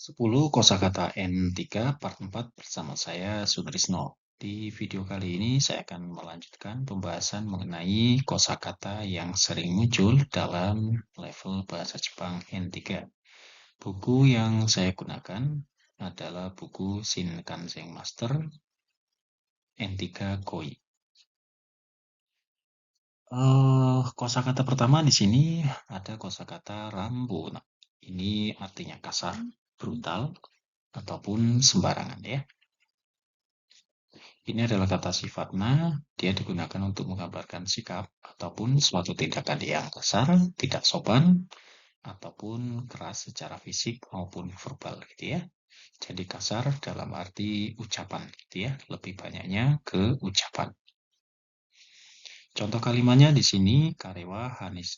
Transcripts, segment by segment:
10 kosakata N3 part 4 bersama saya Sutrisno. Di video kali ini saya akan melanjutkan pembahasan mengenai kosakata yang sering muncul dalam level bahasa Jepang N3. Buku yang saya gunakan adalah buku Shinkansen Master N3 Koi. Kosakata pertama di sini ada kosakata Rambona. Ini artinya kasar, brutal, ataupun sembarangan ya. Ini adalah kata sifatna, dia digunakan untuk menggambarkan sikap ataupun suatu tindakan yang kasar, tidak sopan, ataupun keras secara fisik maupun verbal gitu ya. Jadi kasar dalam arti ucapan gitu ya, lebih banyaknya ke ucapan. Contoh kalimatnya di sini karewa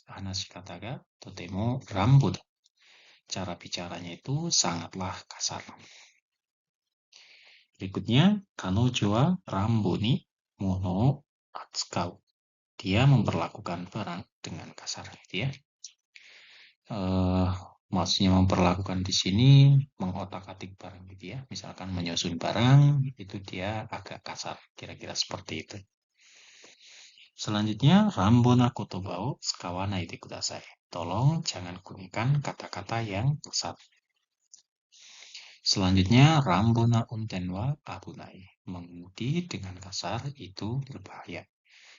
hanashikataga totemo rambut. Cara bicaranya itu sangatlah kasar. Berikutnya, kanojo wa rambo ni mono o atsukau. Dia memperlakukan barang dengan kasar gitu ya. Eh, maksudnya memperlakukan di sini mengotak-atik barang gitu ya. Misalkan menyusun barang itu dia agak kasar, kira-kira seperti itu. Selanjutnya, Rambona kotoba o tsukawanai de kudasai. Tolong jangan gunakan kata-kata yang kasar. Selanjutnya, Rambona unten wa abunai. Mengemudi dengan kasar itu berbahaya.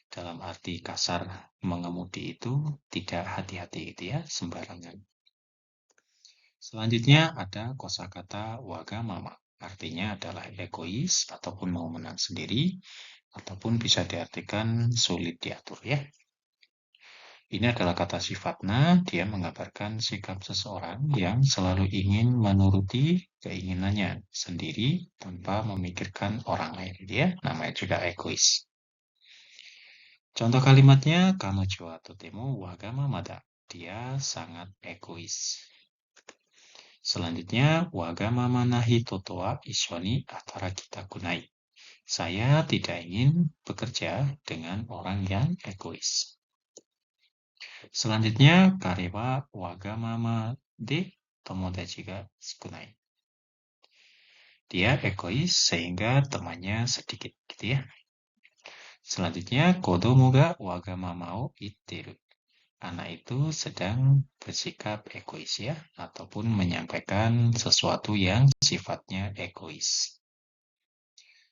Dalam arti kasar, mengemudi itu tidak hati-hati gitu ya, sembarangan. Selanjutnya ada kosakata wagamama. Artinya adalah egois ataupun mau menang sendiri, ataupun bisa diartikan sulit diatur ya. Ini adalah kata sifatna, dia menggambarkan sikap seseorang yang selalu ingin menuruti keinginannya sendiri tanpa memikirkan orang lain. Dia namanya juga egois. Contoh kalimatnya, kanojo wa totemo wagamama da. Dia sangat egois. Selanjutnya, wagamama nahi toto wa issho ni atarakitaku nai. Saya tidak ingin bekerja dengan orang yang egois. Selanjutnya, kare wa wagamama de tomodachi ga tsukunai. Dia egois sehingga temannya sedikit gitu ya. Selanjutnya, kodomo ga wagamama o itteru. Anak itu sedang bersikap egois ya, ataupun menyampaikan sesuatu yang sifatnya egois.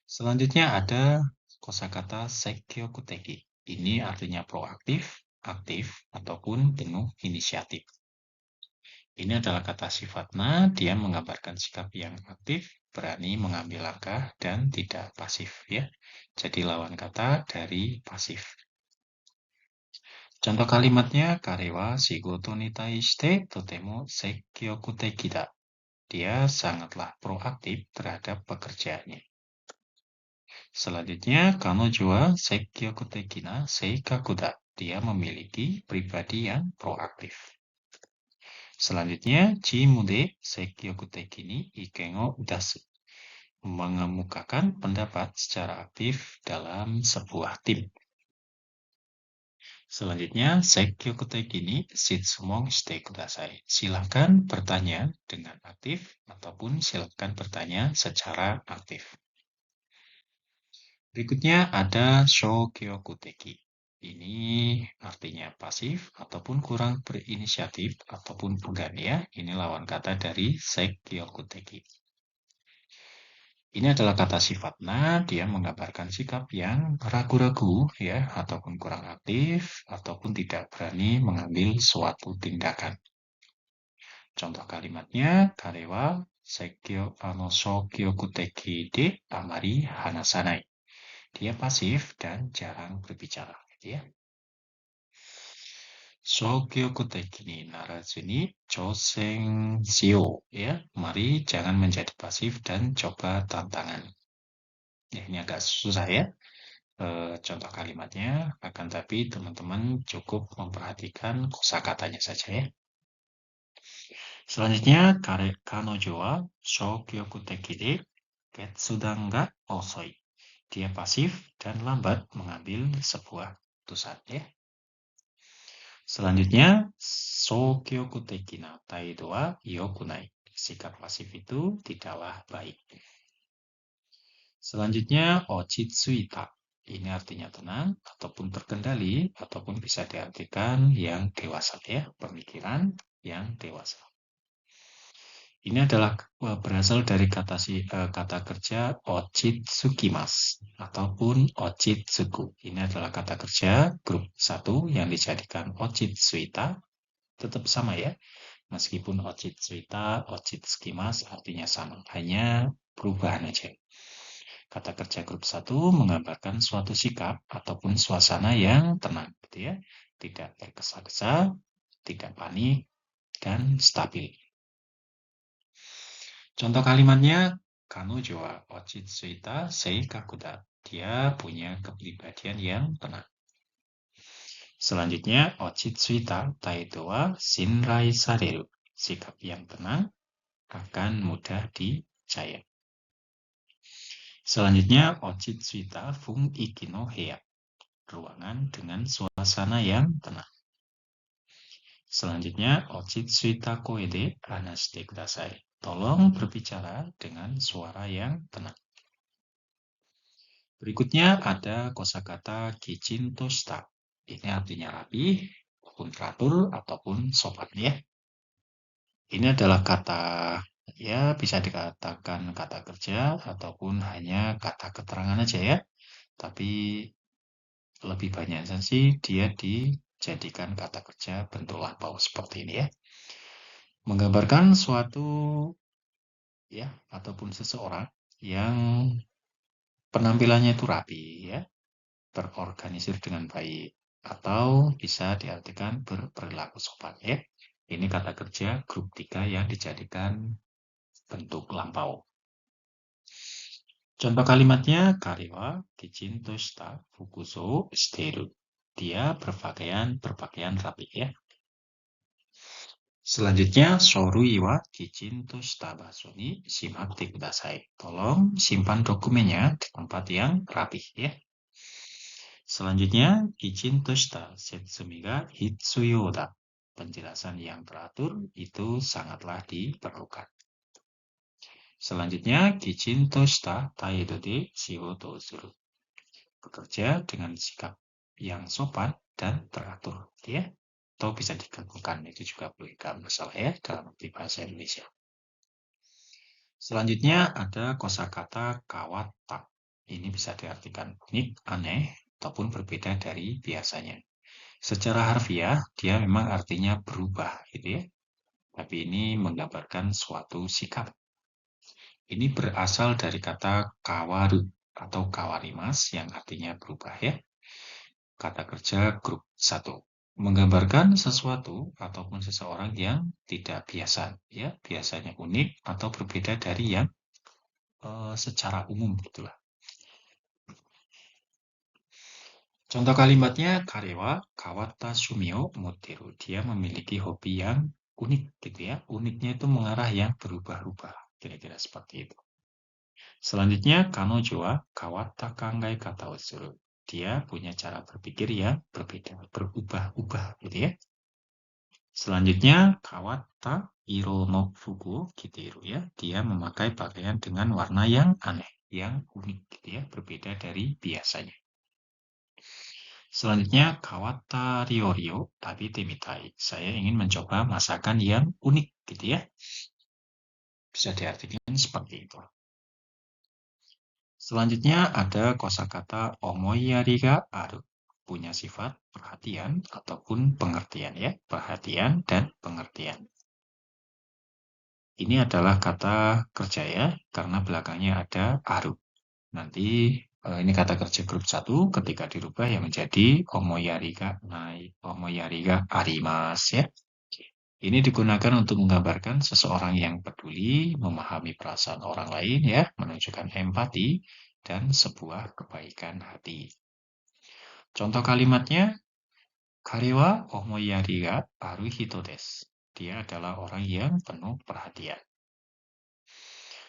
Selanjutnya ada kosakata seikkyokuteki. Ini artinya proaktif, aktif, ataupun penuh inisiatif. Ini adalah kata sifatna, dia menggambarkan sikap yang aktif, berani mengambil langkah, dan tidak pasif ya. Jadi lawan kata dari pasif. Contoh kalimatnya, karewa shigoto ni taishite totemo seikkyokuteki da. Dia sangatlah proaktif terhadap pekerjaannya. Selanjutnya, kanojo wa seikkyokuteki na seikaku da. Dia memiliki pribadi yang proaktif. Selanjutnya, chimu de seikkyokuteki ni iken o dasu. Mengemukakan pendapat secara aktif dalam sebuah tim. Selanjutnya, seikkyokuteki ni shitsumon shite kudasai. Silakan bertanya dengan aktif ataupun silakan bertanya secara aktif. Berikutnya ada shokyokuteki. Ini artinya pasif ataupun kurang berinisiatif ataupun enggan ya. Ini lawan kata dari seikkyokuteki. Ini adalah kata sifatna, dia menggambarkan sikap yang ragu-ragu ya, ataupun kurang aktif, ataupun tidak berani mengambil suatu tindakan. Contoh kalimatnya, karewa shokyokuteki de amari hanasanai. Dia pasif dan jarang berbicara gitu ya. Shokyokuteki ni narazu ni chousen shiyou ya. Mari jangan menjadi pasif dan coba tantangan. Ya, ini agak susah ya. Contoh kalimatnya, akan tapi teman-teman cukup memperhatikan kosakatanya saja ya. Selanjutnya, kanojo wa shokyokuteki de ketsudan ga osoi. Dia pasif dan lambat mengambil sebuah keputusan ya. Selanjutnya, shokyokuteki na taido wa yokunai. sikap pasif itu tidaklah baik. Selanjutnya, ochitsuita. Ini artinya tenang, ataupun terkendali, ataupun bisa diartikan yang dewasa ya, pemikiran yang dewasa. Ini adalah berasal dari kata kerja ochitsukimasu ataupun ochitsuku. Ini adalah kata kerja grup 1 yang dijadikan ochitsuita. Tetap sama ya. Meskipun ochitsuita, ochitsukimasu artinya sama. Hanya perubahan aja. Kata kerja grup 1 menggambarkan suatu sikap ataupun suasana yang tenang, gitu ya. Tidak tergesa-gesa, tidak panik, dan stabil. Contoh kalimatnya, Kanojo wa ochitsuita seikaku da. Dia punya kepribadian yang tenang. Selanjutnya, ochitsuita taido wa shinrai sareru. Sikap yang tenang akan mudah dipercaya. Selanjutnya, ochitsuita fung iki no heya. Ruangan dengan suasana yang tenang. Selanjutnya, ochitsuita koe de hanashite kudasai. Tolong berbicara dengan suara yang tenang. Berikutnya ada kosakata kichin to shita. Ini artinya rapi, ataupun teratur, ataupun sopan ya. Ini adalah kata, ya bisa dikatakan kata kerja, ataupun hanya kata keterangan aja ya. Tapi lebih banyaknya sih dia dijadikan kata kerja bentuk lampau seperti ini ya. Menggambarkan suatu ya ataupun seseorang yang penampilannya itu rapi ya, terorganisir dengan baik atau bisa diartikan berperilaku sopan ya. Ini kata kerja grup 3 yang dijadikan bentuk lampau. Contoh kalimatnya kariwa kichin to shita fukuso shiteiru. Dia berpakaian rapi ya. Selanjutnya, sorui wa kichin to shita baso ni shimatte kudasai. Tolong simpan dokumennya di tempat yang rapi ya. Selanjutnya, kichin to shita setsumi ga hitsuyou da. Penjelasan yang teratur itu sangatlah diperlukan. Selanjutnya, kichin to shita taido de shigoto suru. Bekerja dengan sikap yang sopan dan teratur ya. Atau bisa digabungkan, itu juga boleh, nggak masalah ya dalam bahasa Indonesia. Selanjutnya ada kosakata kawata. Ini bisa diartikan unik, aneh, ataupun berbeda dari biasanya. Secara harfiah, dia memang artinya berubah, gitu ya. Tapi ini menggambarkan suatu sikap. Ini berasal dari kata kawaru atau kawarimas yang artinya berubah ya. Kata kerja grup 1. Menggambarkan sesuatu ataupun seseorang yang tidak biasa ya, biasanya unik atau berbeda dari yang secara umum gitulah. Contoh kalimatnya karewa kawatta shumi o motteru. Dia memiliki hobi yang unik gitu ya. Uniknya itu mengarah yang berubah-ubah, kira-kira seperti itu. Selanjutnya kanojo wa kawatta kangai kata o suru. Dia punya cara berpikir yang berbeda, berubah-ubah gitu ya. Selanjutnya, kawatta iro no fuku kitiru ya. Dia memakai pakaian dengan warna yang aneh, yang unik gitu ya, berbeda dari biasanya. Selanjutnya, kawatta ryorio tapi temitai. Saya ingin mencoba masakan yang unik gitu ya. Bisa diartikan seperti itu. Selanjutnya ada kosakata omoiyari ga aru. Punya sifat perhatian ataupun pengertian ya. Perhatian dan pengertian. Ini adalah kata kerja ya, karena belakangnya ada aru. Nanti ini kata kerja grup 1 ketika dirubah ya menjadi omoyariga arimas ya. Ini digunakan untuk menggambarkan seseorang yang peduli, memahami perasaan orang lain ya, menunjukkan empati dan sebuah kebaikan hati. Contoh kalimatnya, kare wa omoiyari ga aru hito desu. Dia adalah orang yang penuh perhatian.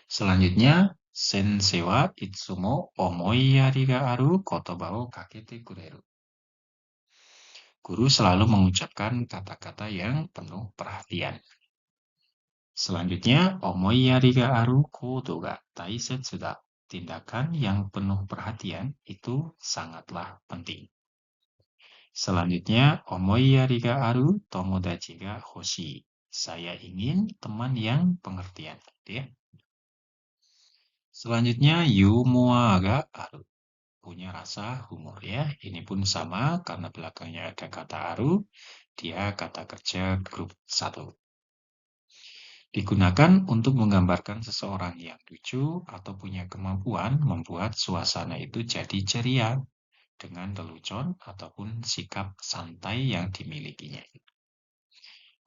Selanjutnya, sensei wa itsumo omoiyari ga aru kotoba o kakete kureru. Guru selalu mengucapkan kata-kata yang penuh perhatian. Selanjutnya, omoiyari ga aru kodo ga taisetsu da. Tindakan yang penuh perhatian itu sangatlah penting. Selanjutnya, omoiyari ga aru tomodachi ga hoshii. Saya ingin teman yang pengertian. Gitu ya. Selanjutnya, yumoa ga aru. Punya rasa humor ya. Ini pun sama karena belakangnya ada kata aru. Dia kata kerja grup 1. Digunakan untuk menggambarkan seseorang yang lucu atau punya kemampuan membuat suasana itu jadi ceria dengan lelucon ataupun sikap santai yang dimilikinya.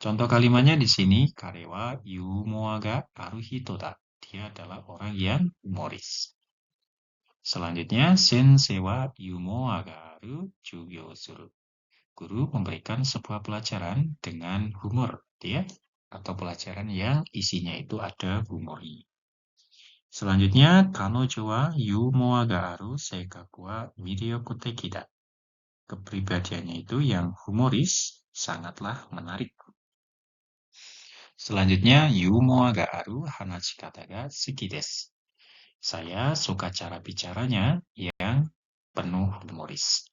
Contoh kalimatnya di sini, karewa yumoa ga aru hito da. Dia adalah orang yang humoris. Selanjutnya, sensei wa yumoa ga aru jugyo suru. Guru memberikan sebuah pelajaran dengan humor, ya, atau pelajaran yang isinya itu ada humornya. Selanjutnya, kanojo wa yumoa ga aru seikaku wa miryoku teki da. Kepribadiannya itu yang humoris sangatlah menarik. Selanjutnya, yumoa ga aru hanashikata ga suki desu. Saya suka cara bicaranya yang penuh humoris.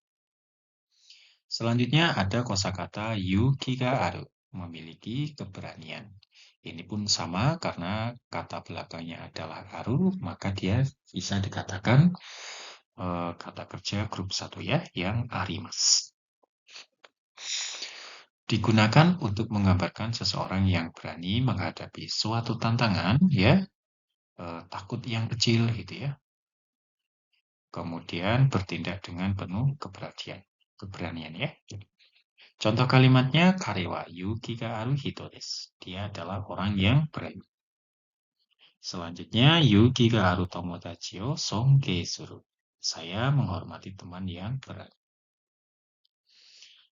Selanjutnya ada kosakata yuki ga aru, memiliki keberanian. Ini pun sama karena kata belakangnya adalah aru, maka dia bisa dikatakan kata kerja grup 1 ya, yang arimasu. Digunakan untuk menggambarkan seseorang yang berani menghadapi suatu tantangan, ya, takut yang kecil gitu ya. Kemudian bertindak dengan penuh keberanian ya. Contoh kalimatnya karewa yuki ga aru hito desu. Dia adalah orang yang berani. Selanjutnya yuki ga aru tomodachi o sonkei suru. Saya menghormati teman yang berani.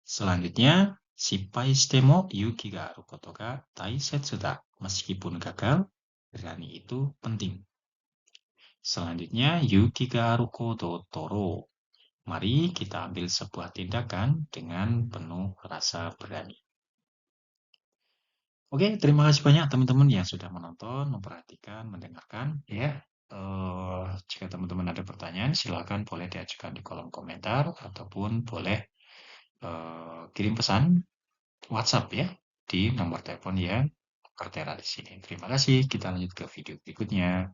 Selanjutnya, shippai shite mo yuki ga aru koto ga taisetsu da. Meskipun gagal, berani itu penting. Selanjutnya, yuki ga aru kodo toro. Mari kita ambil sebuah tindakan dengan penuh rasa berani. Oke, terima kasih banyak teman-teman yang sudah menonton, memperhatikan, mendengarkan. Ya, jika teman-teman ada pertanyaan, silakan boleh diajukan di kolom komentar ataupun boleh kirim pesan WhatsApp ya di nomor telepon yang tertera di sini. Terima kasih. Kita lanjut ke video berikutnya.